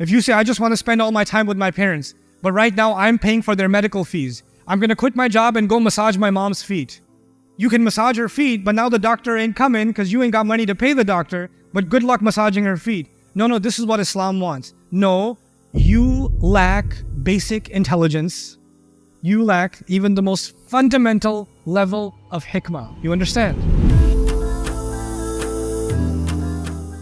If you say, I just want to spend all my time with my parents, but right now I'm paying for their medical fees. I'm going to quit my job and go massage my mom's feet. You can massage her feet, but now the doctor ain't coming because you ain't got money to pay the doctor, but good luck massaging her feet. No, this is what Islam wants. No, you lack basic intelligence. You lack even the most fundamental level of hikmah. You understand?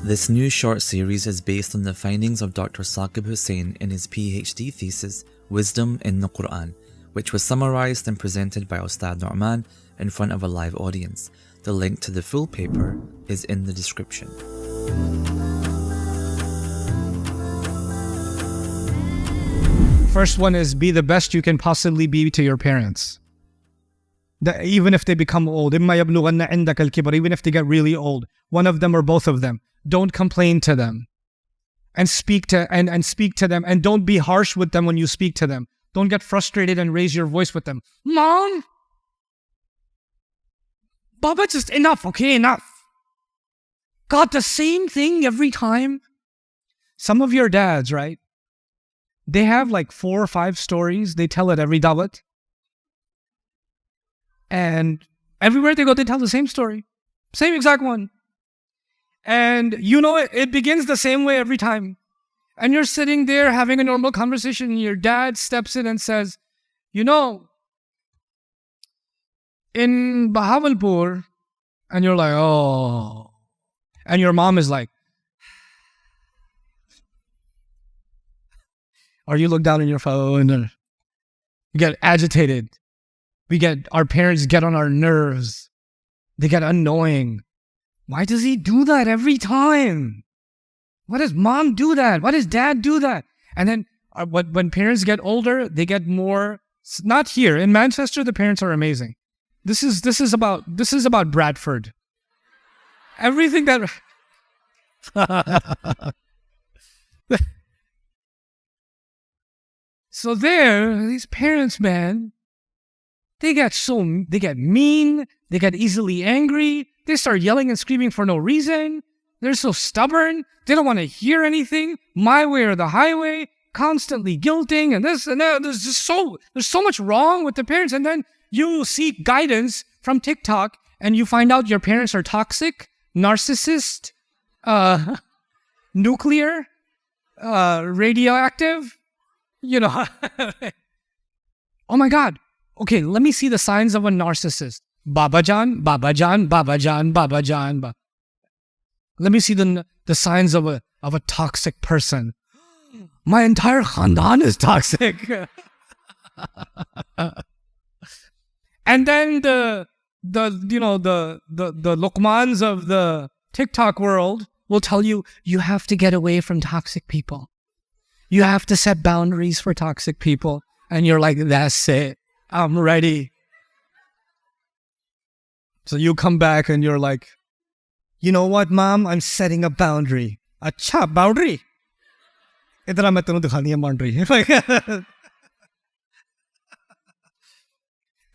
This new short series is based on the findings of Dr. Saqib Hussain in his PhD thesis, Wisdom in the Quran, which was summarized and presented by Ustad Nu'man in front of a live audience. The link to the full paper is in the description. First one is be the best you can possibly be to your parents. Even if they become old, even if they get really old, one of them or both of them, don't complain to them and speak to them, and don't be harsh with them when you speak to them. Don't get frustrated and raise your voice with them. Mom, Baba, just enough, okay, enough. God, the same thing every time. Some of your dads, right? They have like 4 or 5 stories. They tell at every dawat. And everywhere they go, they tell the same story. Same exact one. And you know it begins the same way every time. And you're sitting there having a normal conversation, and your dad steps in and says, you know, in Bahawalpur, and you're like, oh. And your mom is like, or you look down on your phone, and you get agitated. Our parents get on our nerves. They get annoying. Why does he do that every time? Why does mom do that? Why does dad do that? And then when parents get older, they get more. Not here in Manchester, the parents are amazing. This is about Bradford. Everything that. So these parents, man, they get mean, they get easily angry, they start yelling and screaming for no reason, they're so stubborn, they don't want to hear anything, my way or the highway, constantly guilting and this and that. There's so much wrong with the parents. And then you seek guidance from TikTok and you find out your parents are toxic, narcissist, nuclear, radioactive. You know, oh my God. Okay, let me see the signs of a narcissist. Baba Jan, Baba Jan, Baba Jan, Baba Jan. Let me see the signs of a toxic person. My entire khandan is toxic. And then the Luqmans of the TikTok world will tell you, you have to get away from toxic people. You have to set boundaries for toxic people. And you're like, that's it. I'm ready. So you come back and you're like, you know what, mom? I'm setting a boundary. Acha, boundary? Itna main tenu dikhani hai boundary.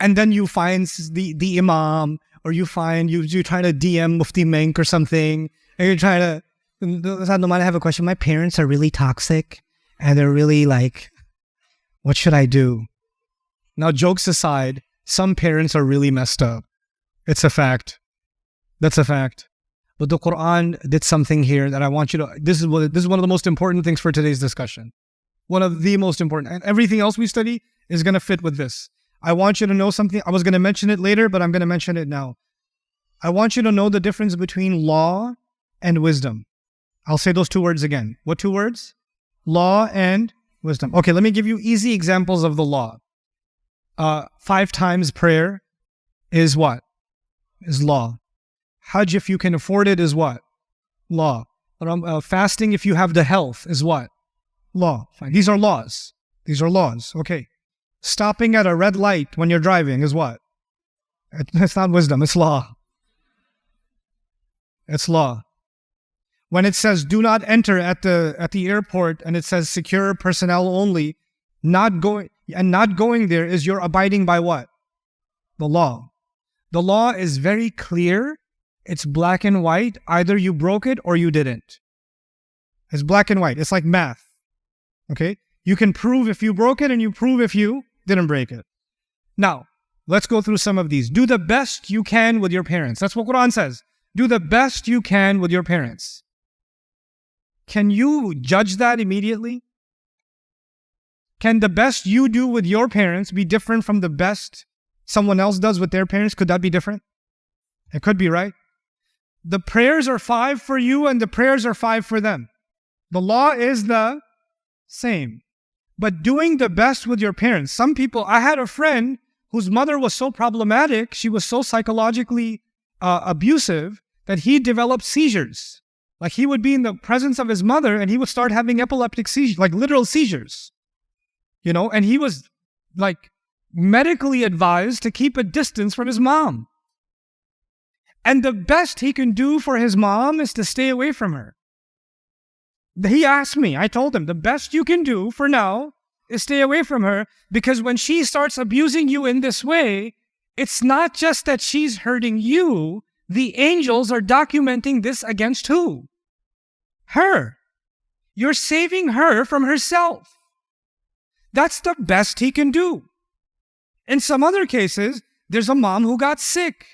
And then you find the imam, or you find you try to DM Mufti Menk or something, and you're trying to, I have a question. My parents are really toxic. And they're really like, what should I do? Now, jokes aside, some parents are really messed up. It's a fact. That's a fact. But the Quran did something here that I want you to, this is one of the most important things for today's discussion. One of the most important. And everything else we study is going to fit with this. I want you to know something. I was going to mention it later, but I'm going to mention it now. I want you to know the difference between law and wisdom. I'll say those 2 words again. What 2 words? Law and wisdom. Okay, let me give you easy examples of the law. 5 times prayer is what? Is law. Hajj, if you can afford it, is what? Law. Fasting, if you have the health, is what? Law. Fine. These are laws. These are laws. Okay. Stopping at a red light when you're driving is what? It's not wisdom, it's law. It's law. When it says do not enter at the airport and it says secure personnel only, not going there is you're abiding by what? The law. The law is very clear. It's black and white. Either you broke it or you didn't. It's black and white. It's like math. Okay? You can prove if you broke it and you prove if you didn't break it. Now, let's go through some of these. Do the best you can with your parents. That's what Quran says. Do the best you can with your parents. Can you judge that immediately? Can the best you do with your parents be different from the best someone else does with their parents? Could that be different? It could be, right? The prayers are 5 for you and the prayers are 5 for them. The law is the same. But doing the best with your parents. Some people, I had a friend whose mother was so problematic, she was so psychologically abusive that he developed seizures. Like he would be in the presence of his mother and he would start having epileptic seizures, like literal seizures. And he was like medically advised to keep a distance from his mom. And the best he can do for his mom is to stay away from her. He asked me, I told him, the best you can do for now is stay away from her, because when she starts abusing you in this way, it's not just that she's hurting you. The angels are documenting this against who? Her. You're saving her from herself. That's the best he can do. In some other cases, there's a mom who got sick.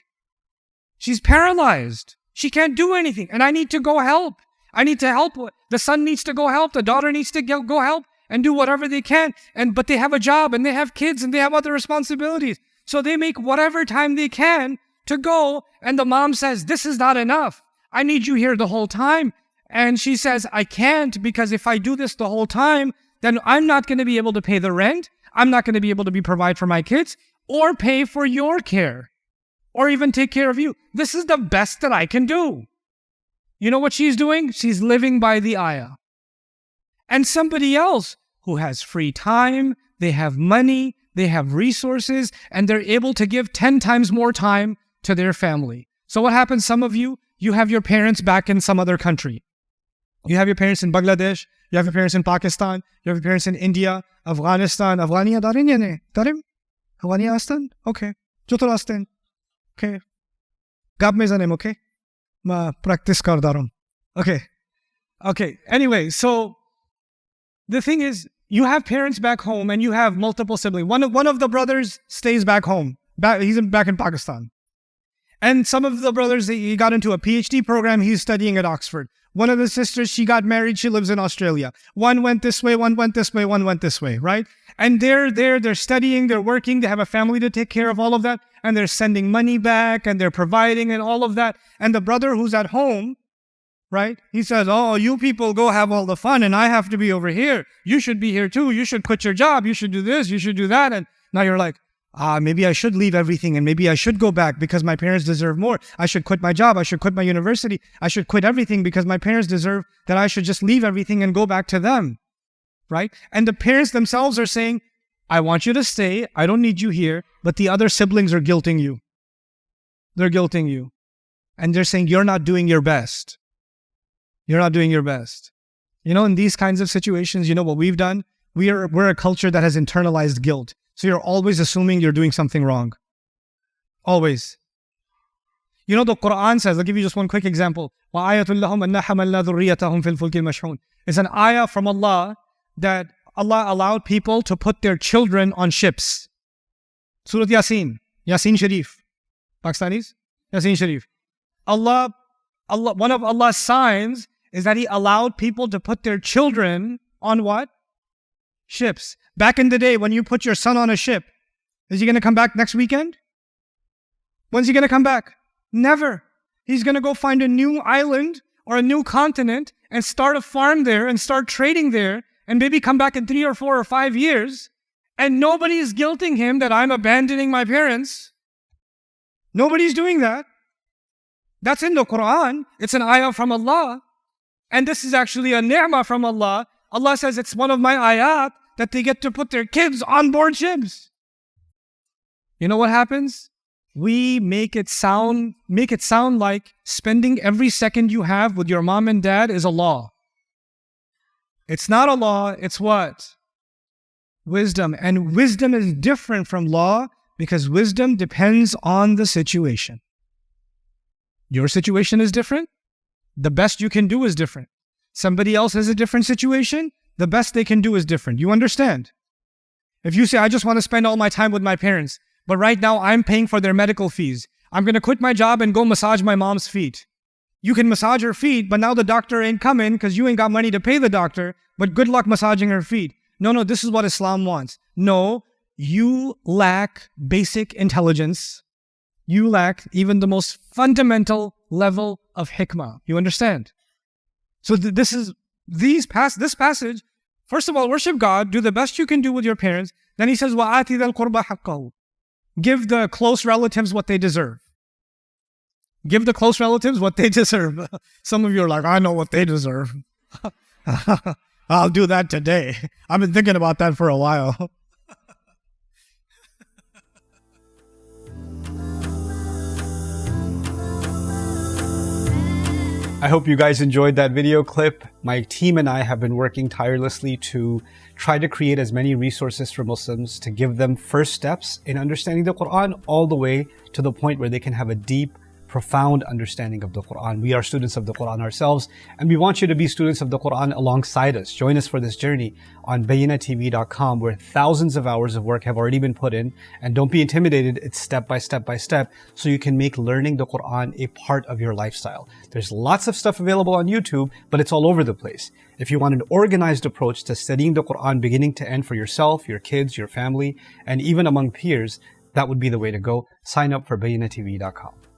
She's paralyzed. She can't do anything. And I need to go help. I need to help. The son needs to go help. The daughter needs to go help and do whatever they can. But they have a job and they have kids and they have other responsibilities. So they make whatever time they can to go. And the mom says, this is not enough. I need you here the whole time. And she says, I can't, because if I do this the whole time, then I'm not going to be able to pay the rent. I'm not going to be able to provide for my kids or pay for your care or even take care of you. This is the best that I can do. You know what she's doing? She's living by the ayah. And somebody else who has free time, they have money, they have resources, and they're able to give 10 times more time to their family. So what happens? Some of you have your parents back in some other country. You have your parents in Bangladesh, you have your parents in Pakistan, you have your parents in India, Afghanistan. Afghaniya darin yani? Darim? Afghaniya astan? Okay. Jotor astan? Okay. Gab mezanem, okay? Ma practice kar darum. Okay. Anyway, so the thing is, you have parents back home and you have multiple siblings. One of the brothers stays back home. He's back in Pakistan. And some of the brothers, he got into a PhD program. He's studying at Oxford. One of the sisters, she got married. She lives in Australia. One went this way, one went this way, one went this way, right? And they're studying, they're working, they have a family to take care of all of that. And they're sending money back and they're providing and all of that. And the brother who's at home, right? He says, oh, you people go have all the fun and I have to be over here. You should be here too. You should quit your job. You should do this. You should do that. And now you're like, maybe I should leave everything and maybe I should go back because my parents deserve more. I should quit my job. I should quit my university. I should quit everything because my parents deserve that. I should just leave everything and go back to them, right? And the parents themselves are saying, I want you to stay. I don't need you here. But the other siblings are guilting you. They're guilting you. And they're saying, you're not doing your best. You're not doing your best. In these kinds of situations, you know what we've done? We're a culture that has internalized guilt. So you're always assuming you're doing something wrong. Always. The Quran says, I'll give you just one quick example. It's an ayah from Allah that Allah allowed people to put their children on ships. Surah Yasin Sharif. Pakistanis? Yasin Sharif. Allah, one of Allah's signs is that He allowed people to put their children on what? Ships. Back in the day, when you put your son on a ship, is he going to come back next weekend? When's he going to come back? Never. He's going to go find a new island or a new continent and start a farm there and start trading there and maybe come back in 3 or 4 or 5 years. And nobody's guilting him that I'm abandoning my parents. Nobody's doing that. That's in the Quran. It's an ayah from Allah. And this is actually a ni'mah from Allah. Allah says it's one of my ayat that they get to put their kids on board ships. You know what happens? We make it sound like spending every second you have with your mom and dad is a law. It's not a law, it's what? Wisdom. And wisdom is different from law because wisdom depends on the situation. Your situation is different. The best you can do is different. Somebody else has a different situation. the best they can do is different. You understand? If you say, I just want to spend all my time with my parents, but right now I'm paying for their medical fees. I'm going to quit my job and go massage my mom's feet. You can massage her feet, but now the doctor ain't coming because you ain't got money to pay the doctor, but good luck massaging her feet. No, this is what Islam wants. No, you lack basic intelligence. You lack even the most fundamental level of hikmah. You understand? So this passage, first of all, worship God, do the best you can do with your parents. Then he says, وَآتِ ذَا الْقُرْبَى حَقَّهُ. Give the close relatives what they deserve. Give the close relatives what they deserve. Some of you are like, I know what they deserve. I'll do that today. I've been thinking about that for a while. I hope you guys enjoyed that video clip. My team and I have been working tirelessly to try to create as many resources for Muslims to give them first steps in understanding the Quran all the way to the point where they can have a deep, profound understanding of the Quran. We are students of the Quran ourselves, and we want you to be students of the Quran alongside us. Join us for this journey on bayinatv.com, where thousands of hours of work have already been put in. And don't be intimidated, it's step by step by step, so you can make learning the Quran a part of your lifestyle. There's lots of stuff available on YouTube, but it's all over the place. If you want an organized approach to studying the Quran beginning to end for yourself, your kids, your family, and even among peers, that would be the way to go. Sign up for bayinatv.com.